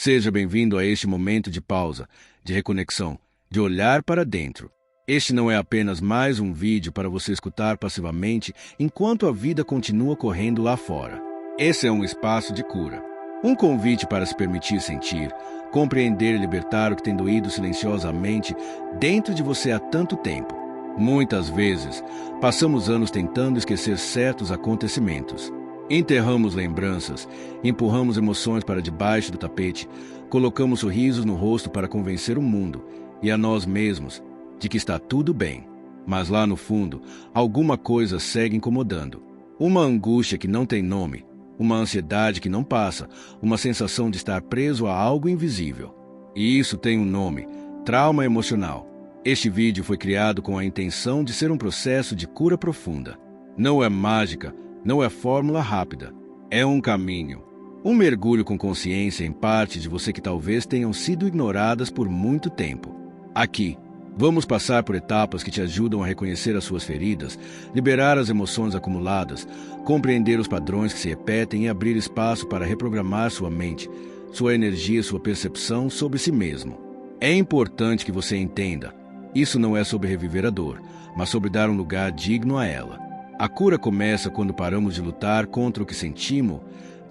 Seja bem-vindo a este momento de pausa, de reconexão, de olhar para dentro. Este não é apenas mais um vídeo para você escutar passivamente enquanto a vida continua correndo lá fora. Esse é um espaço de cura. Um convite para se permitir sentir, compreender e libertar o que tem doído silenciosamente dentro de você há tanto tempo. Muitas vezes, passamos anos tentando esquecer certos acontecimentos. Enterramos lembranças, empurramos emoções para debaixo do tapete, colocamos sorrisos no rosto para convencer o mundo e a nós mesmos de que está tudo bem. Mas lá no fundo, alguma coisa segue incomodando. Uma angústia que não tem nome, uma ansiedade que não passa, uma sensação de estar preso a algo invisível. E isso tem um nome: trauma emocional. Este vídeo foi criado com a intenção de ser um processo de cura profunda. Não é mágica, não é fórmula rápida. É um caminho. Um mergulho com consciência em parte de você que talvez tenham sido ignoradas por muito tempo. Aqui, vamos passar por etapas que te ajudam a reconhecer as suas feridas, liberar as emoções acumuladas, compreender os padrões que se repetem e abrir espaço para reprogramar sua mente, sua energia e sua percepção sobre si mesmo. É importante que você entenda. Isso não é sobre reviver a dor, mas sobre dar um lugar digno a ela. A cura começa quando paramos de lutar contra o que sentimos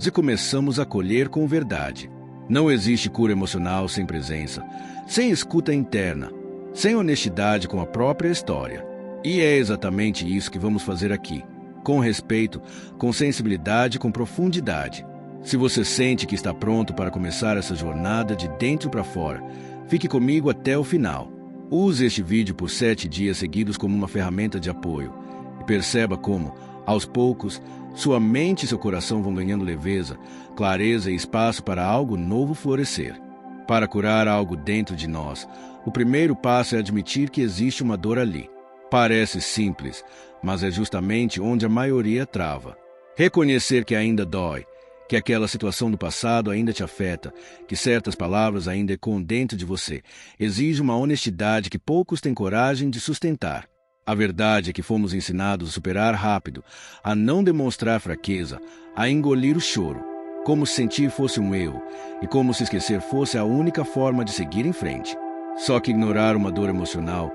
e começamos a acolher com verdade. Não existe cura emocional sem presença, sem escuta interna, sem honestidade com a própria história. E é exatamente isso que vamos fazer aqui, com respeito, com sensibilidade e com profundidade. Se você sente que está pronto para começar essa jornada de dentro para fora, fique comigo até o final. Use este vídeo por 7 dias seguidos como uma ferramenta de apoio e perceba como, aos poucos, sua mente e seu coração vão ganhando leveza, clareza e espaço para algo novo florescer. Para curar algo dentro de nós, o primeiro passo é admitir que existe uma dor ali. Parece simples, mas é justamente onde a maioria trava. Reconhecer que ainda dói, que aquela situação do passado ainda te afeta, que certas palavras ainda ecoam dentro de você, exige uma honestidade que poucos têm coragem de sustentar. A verdade é que fomos ensinados a superar rápido, a não demonstrar fraqueza, a engolir o choro, como se sentir fosse um erro e como se esquecer fosse a única forma de seguir em frente. Só que ignorar uma dor emocional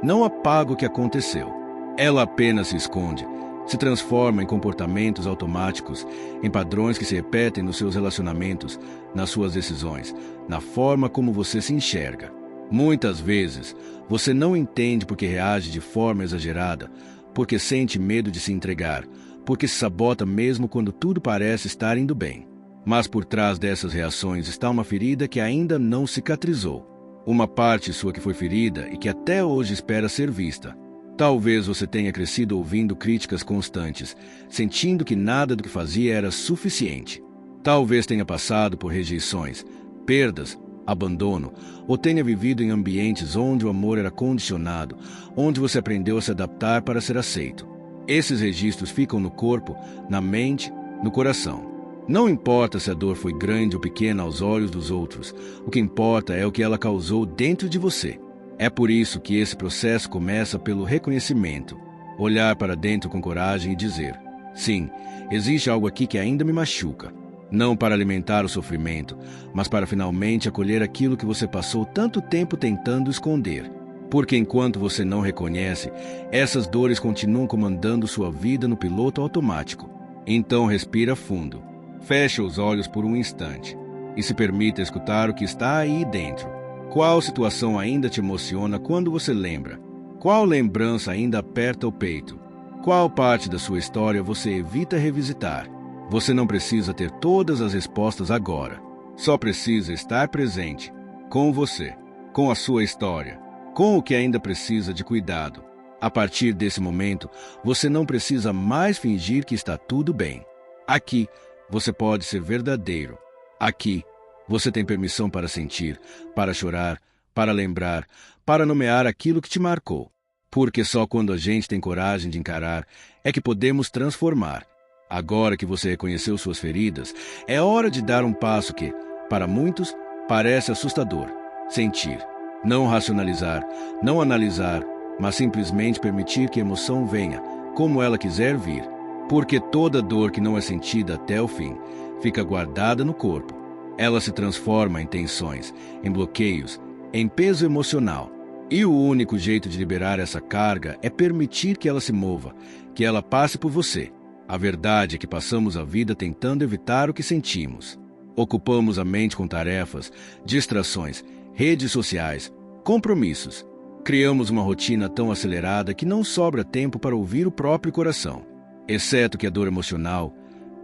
não apaga o que aconteceu. Ela apenas se esconde, se transforma em comportamentos automáticos, em padrões que se repetem nos seus relacionamentos, nas suas decisões, na forma como você se enxerga. Muitas vezes, você não entende porque reage de forma exagerada, porque sente medo de se entregar, porque se sabota mesmo quando tudo parece estar indo bem. Mas por trás dessas reações está uma ferida que ainda não cicatrizou. Uma parte sua que foi ferida e que até hoje espera ser vista. Talvez você tenha crescido ouvindo críticas constantes, sentindo que nada do que fazia era suficiente. Talvez tenha passado por rejeições, perdas, abandono, ou tenha vivido em ambientes onde o amor era condicionado, onde você aprendeu a se adaptar para ser aceito. Esses registros ficam no corpo, na mente, no coração. Não importa se a dor foi grande ou pequena aos olhos dos outros, o que importa é o que ela causou dentro de você. É por isso que esse processo começa pelo reconhecimento. Olhar para dentro com coragem e dizer: sim, existe algo aqui que ainda me machuca. Não para alimentar o sofrimento, mas para finalmente acolher aquilo que você passou tanto tempo tentando esconder. Porque enquanto você não reconhece, essas dores continuam comandando sua vida no piloto automático. Então respira fundo. Feche os olhos por um instante e se permita escutar o que está aí dentro. Qual situação ainda te emociona quando você lembra? Qual lembrança ainda aperta o peito? Qual parte da sua história você evita revisitar? Você não precisa ter todas as respostas agora. Só precisa estar presente, com você, com a sua história, com o que ainda precisa de cuidado. A partir desse momento, você não precisa mais fingir que está tudo bem. Aqui, você pode ser verdadeiro. Aqui, você tem permissão para sentir, para chorar, para lembrar, para nomear aquilo que te marcou. Porque só quando a gente tem coragem de encarar é que podemos transformar. Agora que você reconheceu suas feridas, é hora de dar um passo que, para muitos, parece assustador. Sentir. Não racionalizar, não analisar, mas simplesmente permitir que a emoção venha, como ela quiser vir. Porque toda dor que não é sentida até o fim, fica guardada no corpo. Ela se transforma em tensões, em bloqueios, em peso emocional. E o único jeito de liberar essa carga é permitir que ela se mova, que ela passe por você. A verdade é que passamos a vida tentando evitar o que sentimos. Ocupamos a mente com tarefas, distrações, redes sociais, compromissos. Criamos uma rotina tão acelerada que não sobra tempo para ouvir o próprio coração. Exceto que a dor emocional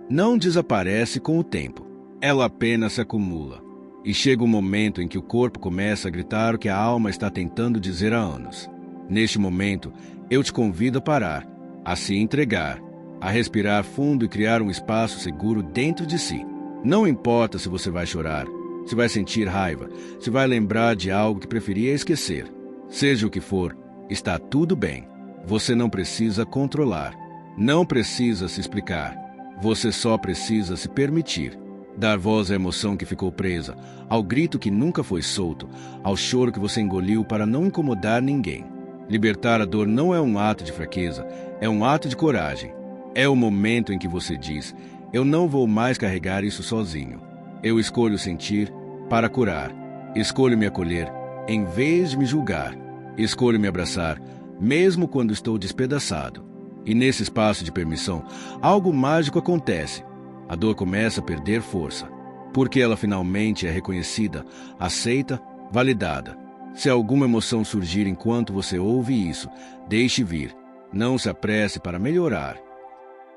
não desaparece com o tempo. Ela apenas se acumula. E chega um momento em que o corpo começa a gritar o que a alma está tentando dizer há anos. Neste momento, eu te convido a parar, a se entregar, a respirar fundo e criar um espaço seguro dentro de si. Não importa se você vai chorar, se vai sentir raiva, se vai lembrar de algo que preferia esquecer. Seja o que for, está tudo bem. Você não precisa controlar. Não precisa se explicar. Você só precisa se permitir. Dar voz à emoção que ficou presa, ao grito que nunca foi solto, ao choro que você engoliu para não incomodar ninguém. Libertar a dor não é um ato de fraqueza, é um ato de coragem. É o momento em que você diz: eu não vou mais carregar isso sozinho. Eu escolho sentir para curar. Escolho me acolher em vez de me julgar. Escolho me abraçar, mesmo quando estou despedaçado. E nesse espaço de permissão, algo mágico acontece. A dor começa a perder força, porque ela finalmente é reconhecida, aceita, validada. Se alguma emoção surgir enquanto você ouve isso, deixe vir. Não se apresse para melhorar.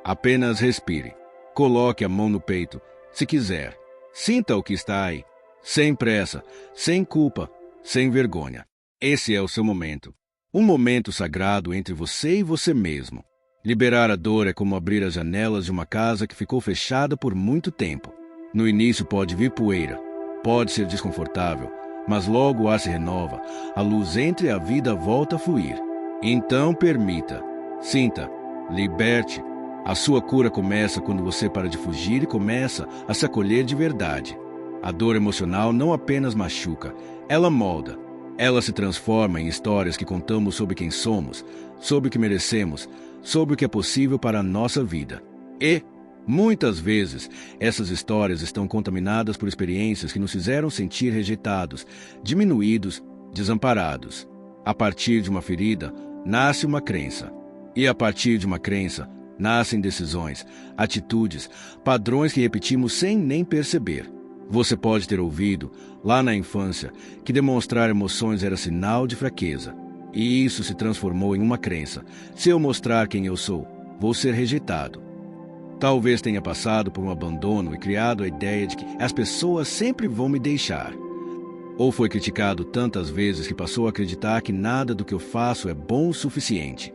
Apenas respire. Coloque a mão no peito, se quiser. Sinta o que está aí, sem pressa, sem culpa, sem vergonha. Esse é o seu momento. Um momento sagrado entre você e você mesmo. Liberar a dor é como abrir as janelas de uma casa que ficou fechada por muito tempo. No início pode vir poeira, pode ser desconfortável, mas logo o ar se renova, a luz entra e a vida volta a fluir. Então permita, sinta, liberte. A sua cura começa quando você para de fugir e começa a se acolher de verdade. A dor emocional não apenas machuca, ela molda. Ela se transforma em histórias que contamos sobre quem somos, sobre o que merecemos, sobre o que é possível para a nossa vida. E, muitas vezes, essas histórias estão contaminadas por experiências que nos fizeram sentir rejeitados, diminuídos, desamparados. A partir de uma ferida, nasce uma crença. E a partir de uma crença, nascem decisões, atitudes, padrões que repetimos sem nem perceber. Você pode ter ouvido, lá na infância, que demonstrar emoções era sinal de fraqueza. E isso se transformou em uma crença. Se eu mostrar quem eu sou, vou ser rejeitado. Talvez tenha passado por um abandono e criado a ideia de que as pessoas sempre vão me deixar. Ou foi criticado tantas vezes que passou a acreditar que nada do que eu faço é bom o suficiente.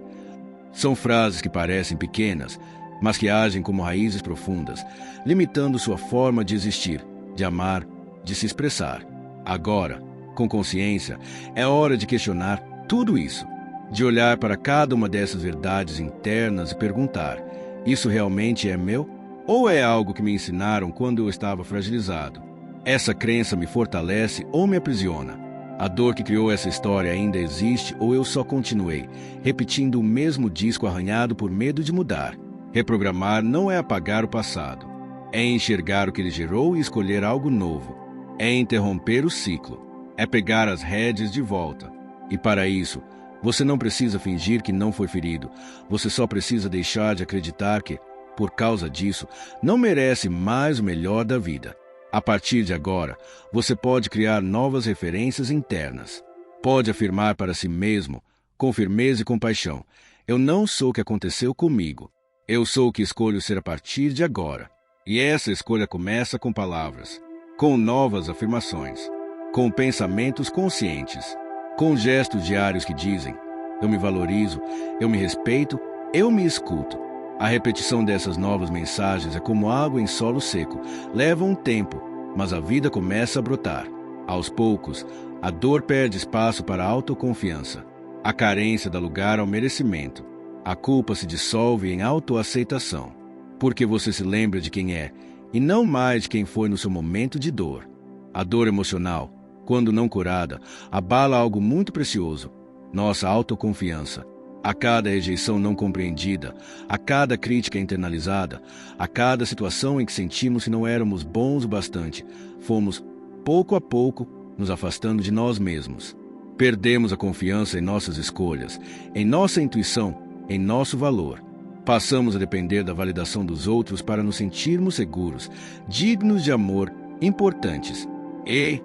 São frases que parecem pequenas, mas que agem como raízes profundas, limitando sua forma de existir, de amar, de se expressar. Agora, com consciência, é hora de questionar tudo isso, de olhar para cada uma dessas verdades internas e perguntar: isso realmente é meu? Ou é algo que me ensinaram quando eu estava fragilizado? Essa crença me fortalece ou me aprisiona? A dor que criou essa história ainda existe ou eu só continuei, repetindo o mesmo disco arranhado por medo de mudar? Reprogramar não é apagar o passado. É enxergar o que ele gerou e escolher algo novo. É interromper o ciclo. É pegar as rédeas de volta. E para isso, você não precisa fingir que não foi ferido. Você só precisa deixar de acreditar que, por causa disso, não merece mais o melhor da vida. A partir de agora, você pode criar novas referências internas. Pode afirmar para si mesmo, com firmeza e compaixão: eu não sou o que aconteceu comigo. Eu sou o que escolho ser a partir de agora. E essa escolha começa com palavras, com novas afirmações, com pensamentos conscientes, com gestos diários que dizem: eu me valorizo, eu me respeito, eu me escuto. A repetição dessas novas mensagens é como água em solo seco. Leva um tempo, mas a vida começa a brotar. Aos poucos, a dor perde espaço para a autoconfiança. A carência dá lugar ao merecimento. A culpa se dissolve em autoaceitação. Porque você se lembra de quem é, e não mais de quem foi no seu momento de dor. A dor emocional, quando não curada, abala algo muito precioso: nossa autoconfiança. A cada rejeição não compreendida, a cada crítica internalizada, a cada situação em que sentimos que não éramos bons o bastante, fomos, pouco a pouco, nos afastando de nós mesmos. Perdemos a confiança em nossas escolhas, em nossa intuição, em nosso valor. Passamos a depender da validação dos outros para nos sentirmos seguros, dignos de amor, importantes. E,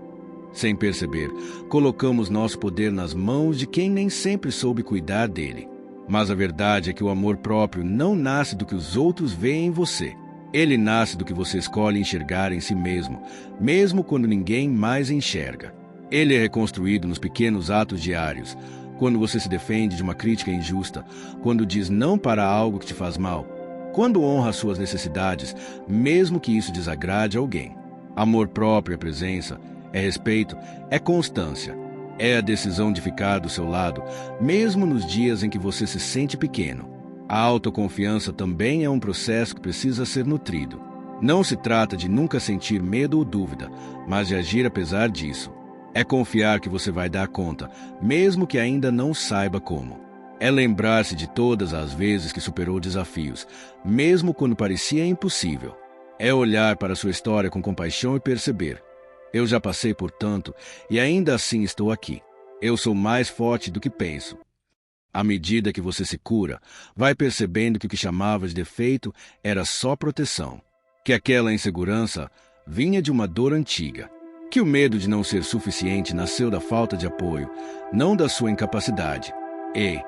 sem perceber, colocamos nosso poder nas mãos de quem nem sempre soube cuidar dele. Mas a verdade é que o amor próprio não nasce do que os outros veem em você. Ele nasce do que você escolhe enxergar em si mesmo, mesmo quando ninguém mais enxerga. Ele é reconstruído nos pequenos atos diários, quando você se defende de uma crítica injusta, quando diz não para algo que te faz mal, quando honra suas necessidades, mesmo que isso desagrade alguém. Amor próprio é presença, é respeito, é constância. É a decisão de ficar do seu lado, mesmo nos dias em que você se sente pequeno. A autoconfiança também é um processo que precisa ser nutrido. Não se trata de nunca sentir medo ou dúvida, mas de agir apesar disso. É confiar que você vai dar conta, mesmo que ainda não saiba como. É lembrar-se de todas as vezes que superou desafios, mesmo quando parecia impossível. É olhar para sua história com compaixão e perceber: eu já passei por tanto e ainda assim estou aqui. Eu sou mais forte do que penso. À medida que você se cura, vai percebendo que o que chamava de defeito era só proteção. Que aquela insegurança vinha de uma dor antiga. Que o medo de não ser suficiente nasceu da falta de apoio, não da sua incapacidade. E,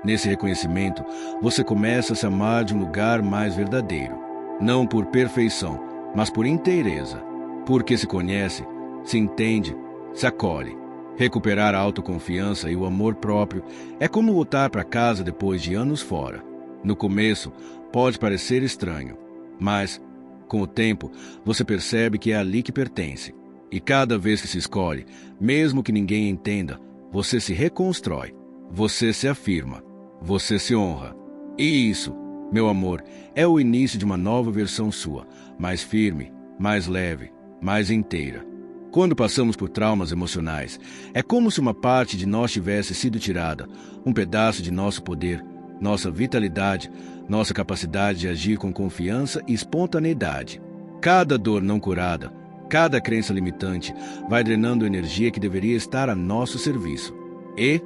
nesse reconhecimento, você começa a se amar de um lugar mais verdadeiro. Não por perfeição, mas por inteireza. Porque se conhece, se entende, se acolhe. Recuperar a autoconfiança e o amor próprio é como voltar para casa depois de anos fora. No começo, pode parecer estranho, mas, com o tempo, você percebe que é ali que pertence. E cada vez que se escolhe, mesmo que ninguém entenda, você se reconstrói, você se afirma, você se honra. E isso, meu amor, é o início de uma nova versão sua, mais firme, mais leve, mais inteira. Quando passamos por traumas emocionais, é como se uma parte de nós tivesse sido tirada, um pedaço de nosso poder, nossa vitalidade, nossa capacidade de agir com confiança e espontaneidade. Cada dor não curada, cada crença limitante, vai drenando energia que deveria estar a nosso serviço. E,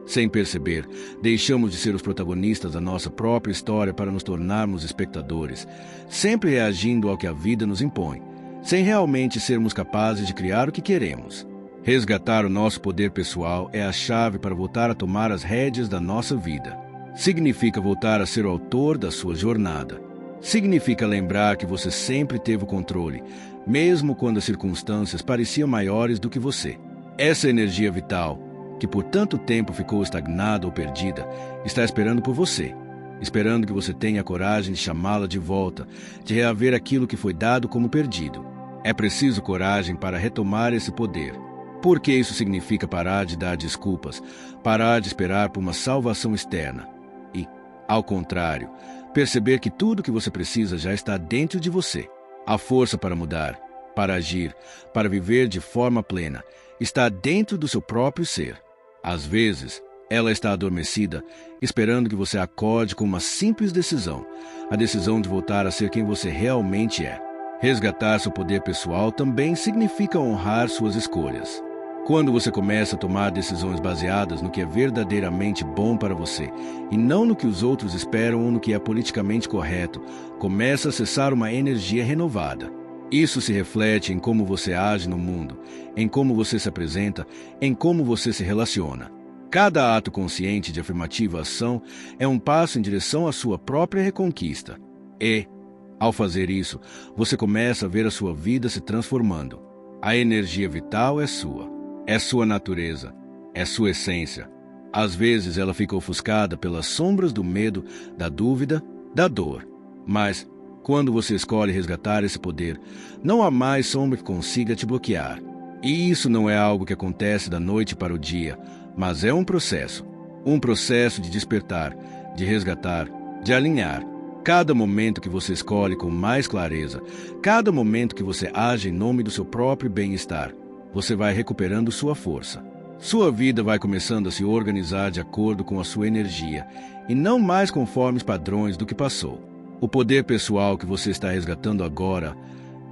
sem perceber, deixamos de ser os protagonistas da nossa própria história para nos tornarmos espectadores, sempre reagindo ao que a vida nos impõe, sem realmente sermos capazes de criar o que queremos. Resgatar o nosso poder pessoal é a chave para voltar a tomar as rédeas da nossa vida. Significa voltar a ser o autor da sua jornada. Significa lembrar que você sempre teve o controle, mesmo quando as circunstâncias pareciam maiores do que você. Essa energia vital, que por tanto tempo ficou estagnada ou perdida, está esperando por você. Esperando que você tenha a coragem de chamá-la de volta, de reaver aquilo que foi dado como perdido. É preciso coragem para retomar esse poder. Porque isso significa parar de dar desculpas, parar de esperar por uma salvação externa. E, ao contrário, perceber que tudo o que você precisa já está dentro de você. A força para mudar, para agir, para viver de forma plena, está dentro do seu próprio ser. Às vezes, ela está adormecida, esperando que você acorde com uma simples decisão, a decisão de voltar a ser quem você realmente é. Resgatar seu poder pessoal também significa honrar suas escolhas. Quando você começa a tomar decisões baseadas no que é verdadeiramente bom para você, e não no que os outros esperam ou no que é politicamente correto, começa a acessar uma energia renovada. Isso se reflete em como você age no mundo, em como você se apresenta, em como você se relaciona. Cada ato consciente de afirmativa ação é um passo em direção à sua própria reconquista. E, ao fazer isso, você começa a ver a sua vida se transformando. A energia vital é sua natureza, é sua essência. Às vezes ela fica ofuscada pelas sombras do medo, da dúvida, da dor. Mas, quando você escolhe resgatar esse poder, não há mais sombra que consiga te bloquear. E isso não é algo que acontece da noite para o dia, mas é um processo de despertar, de resgatar, de alinhar. Cada momento que você escolhe com mais clareza, cada momento que você age em nome do seu próprio bem-estar, você vai recuperando sua força. Sua vida vai começando a se organizar de acordo com a sua energia, e não mais conforme os padrões do que passou. O poder pessoal que você está resgatando agora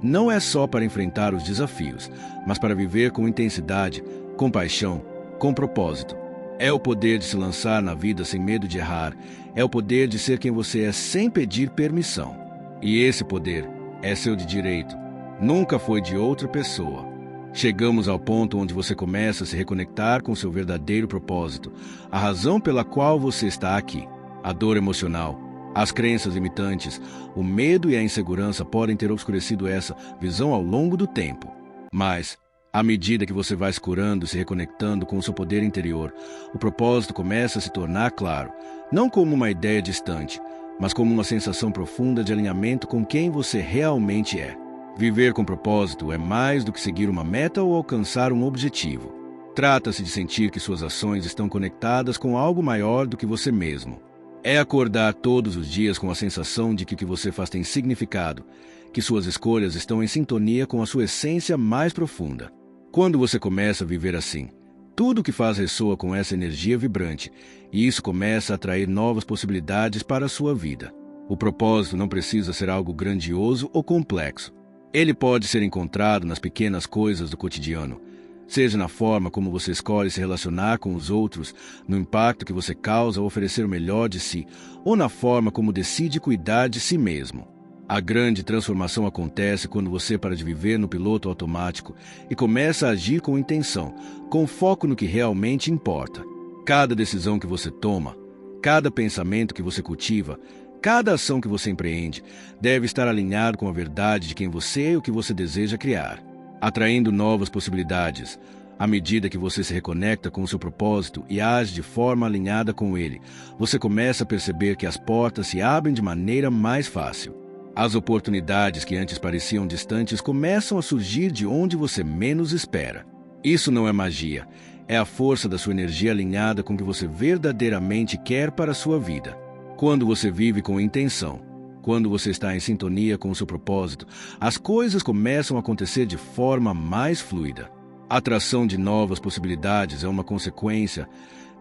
não é só para enfrentar os desafios, mas para viver com intensidade, com paixão, com propósito. É o poder de se lançar na vida sem medo de errar. É o poder de ser quem você é sem pedir permissão. E esse poder é seu de direito. Nunca foi de outra pessoa. Chegamos ao ponto onde você começa a se reconectar com seu verdadeiro propósito, a razão pela qual você está aqui. A dor emocional, as crenças limitantes, o medo e a insegurança podem ter obscurecido essa visão ao longo do tempo. Mas, à medida que você vai se curando e se reconectando com o seu poder interior, o propósito começa a se tornar claro, não como uma ideia distante, mas como uma sensação profunda de alinhamento com quem você realmente é. Viver com propósito é mais do que seguir uma meta ou alcançar um objetivo. Trata-se de sentir que suas ações estão conectadas com algo maior do que você mesmo. É acordar todos os dias com a sensação de que o que você faz tem significado, que suas escolhas estão em sintonia com a sua essência mais profunda. Quando você começa a viver assim, tudo o que faz ressoa com essa energia vibrante, e isso começa a atrair novas possibilidades para a sua vida. O propósito não precisa ser algo grandioso ou complexo. Ele pode ser encontrado nas pequenas coisas do cotidiano, seja na forma como você escolhe se relacionar com os outros, no impacto que você causa ao oferecer o melhor de si, ou na forma como decide cuidar de si mesmo. A grande transformação acontece quando você para de viver no piloto automático e começa a agir com intenção, com foco no que realmente importa. Cada decisão que você toma, cada pensamento que você cultiva, cada ação que você empreende deve estar alinhado com a verdade de quem você é e o que você deseja criar, atraindo novas possibilidades. À medida que você se reconecta com o seu propósito e age de forma alinhada com ele, você começa a perceber que as portas se abrem de maneira mais fácil. As oportunidades que antes pareciam distantes começam a surgir de onde você menos espera. Isso não é magia, é a força da sua energia alinhada com o que você verdadeiramente quer para a sua vida. Quando você vive com intenção, quando você está em sintonia com o seu propósito, as coisas começam a acontecer de forma mais fluida. A atração de novas possibilidades é uma consequência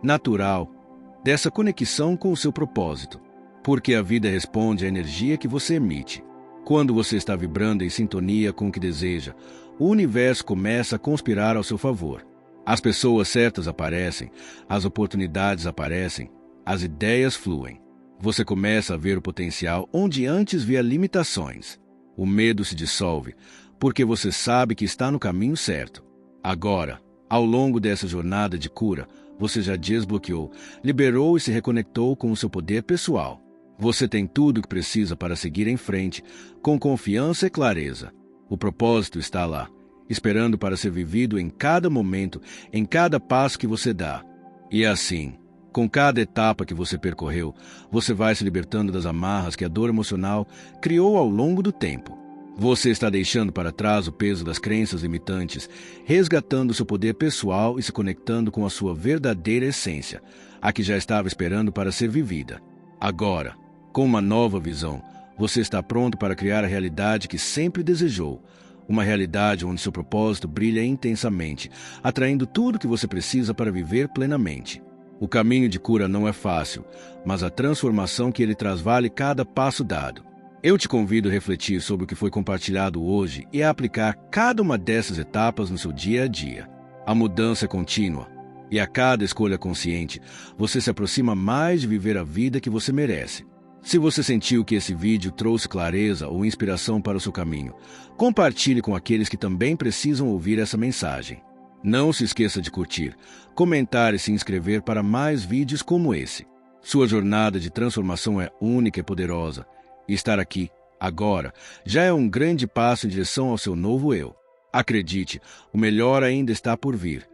natural dessa conexão com o seu propósito, porque a vida responde à energia que você emite. Quando você está vibrando em sintonia com o que deseja, o universo começa a conspirar ao seu favor. As pessoas certas aparecem, as oportunidades aparecem, as ideias fluem. Você começa a ver o potencial onde antes via limitações. O medo se dissolve, porque você sabe que está no caminho certo. Agora, ao longo dessa jornada de cura, você já desbloqueou, liberou e se reconectou com o seu poder pessoal. Você tem tudo o que precisa para seguir em frente, com confiança e clareza. O propósito está lá, esperando para ser vivido em cada momento, em cada passo que você dá. E assim, com cada etapa que você percorreu, você vai se libertando das amarras que a dor emocional criou ao longo do tempo. Você está deixando para trás o peso das crenças limitantes, resgatando seu poder pessoal e se conectando com a sua verdadeira essência, a que já estava esperando para ser vivida. Agora, com uma nova visão, você está pronto para criar a realidade que sempre desejou, uma realidade onde seu propósito brilha intensamente, atraindo tudo o que você precisa para viver plenamente. O caminho de cura não é fácil, mas a transformação que ele traz vale cada passo dado. Eu te convido a refletir sobre o que foi compartilhado hoje e a aplicar cada uma dessas etapas no seu dia a dia. A mudança é contínua, e a cada escolha consciente, você se aproxima mais de viver a vida que você merece. Se você sentiu que esse vídeo trouxe clareza ou inspiração para o seu caminho, compartilhe com aqueles que também precisam ouvir essa mensagem. Não se esqueça de curtir, comentar e se inscrever para mais vídeos como esse. Sua jornada de transformação é única e poderosa. E estar aqui, agora, já é um grande passo em direção ao seu novo eu. Acredite, o melhor ainda está por vir.